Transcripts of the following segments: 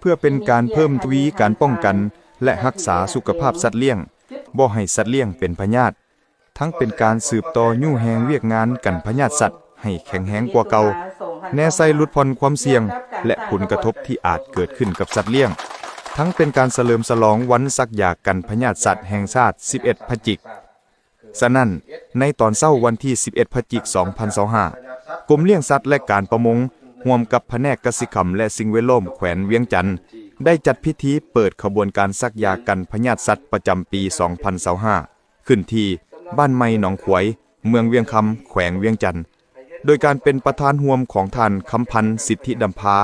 เพื่อเป็นการเพิ่มทวีการป้องกันและรักษาสุขภาพสัตว์เลี้ยงบ่ให้สัตว์เลี้ยงเป็นพยาธิทั้งเป็นการสืบต่อยู่แหงเวียกงานกันพยาธิสัตว์ให้แข็งแรงกว่าเก่าแน่ใส่ลดผ่อนความเสี่ยงและผลกระทบที่อาจเกิดขึ้นกับสัตว์เลี้ยงทั้งเป็นการเฉลิมฉลองวันซักยากันพยาธิสัตว์แห่งชาติ11พฤศจิกฉะนั้นในตอนเช้าวันที่11พฤศจิก2025กรมเลี้ยงสัตว์และการประมงร่วมกับแผนกกสิกรรมและสิ่งแวดล้อมแขวงเวียงจันทน์ได้จัดพิธีเปิดขบวนการซักยากันพยาธิสัตว์ประจำปี2025ขึ้นที่บ้านไม้หนองขวยเมืองเวียงคำแขวงเวียงจันทน์โดยการเป็นประธานร่วมของท่านคำพันธ์สิทธิดำพา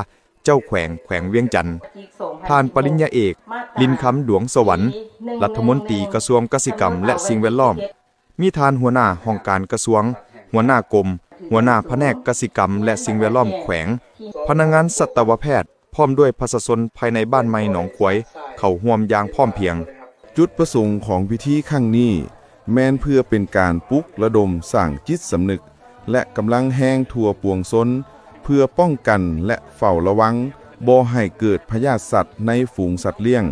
เจ้าแขวงเวียงจันทน์ท่านปริญญาเอกลินคำดวงสวรรค์รัฐมนตรีกระทรวงเกษตรกรรมและสิ่งแวดล้อมมีท่านหัวหน้าห้องการกระทรวงหัวหน้ากรมหัวหน้าแผนกกสิกรรมและสิ่งแวดล้อมแขวงพนักงานสัตวแพทย์พร้อมด้วยประชาชนภายในบ้านไม้หนองขวยเข้าร่วมอย่างพร้อมเพรียงจุดประสงค์ของพิธีครั้งนี้แม้นเพื่อเป็นการปลุกระดมสร้างจิตสำนึกและกำลังแห้งทั่วปวงชนเพื่อป้องกันและเฝ้าระวังบ่ให้เกิดพยาธิสัตว์ในฝูงสัตว์เลี้ยง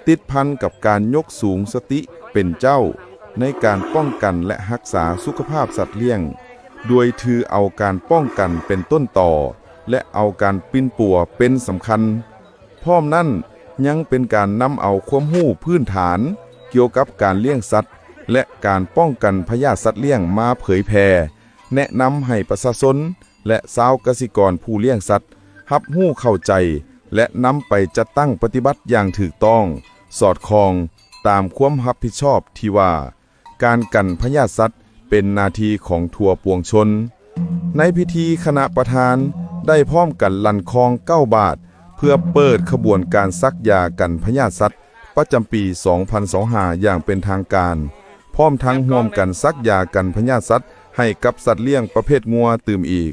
ติดพันกับการยกสูงสติเป็นเจ้าในการป้องกันและรักษาสุขภาพสัตว์เลี้ยงโดยถือเอาการป้องกันเป็นต้นต่อและเอาการปิ้นปัวเป็นสำคัญพร้อมนั้นยังเป็นการนำเอาความรู้พื้นฐานเกี่ยวกับการเลี้ยงสัตว์และการป้องกันพยาธิสัตว์เลี้ยงมาเผยแพร่แนะนำให้ประชาชนและชาวกสิกรผู้เลี้ยงสัตว์รับรู้เข้าใจและนำไปจัดตั้งปฏิบัติอย่างถูกต้องสอดคล้องตามความรับผิดชอบที่ว่าการกันพยาธิสัตว์เป็นหน้าที่ของทั่วปวงชนในพิธีคณะประธานได้พร้อมกันลั่นคอง9 บาทเพื่อเปิดขบวนการซักยากันพยาธิสัตว์ประจำปี2025อย่างเป็นทางการพร้อมทั้งร่วมกันซักยากันพยาธิสัตว์ให้กับสัตว์เลี้ยงประเภทงัวตื่มอีก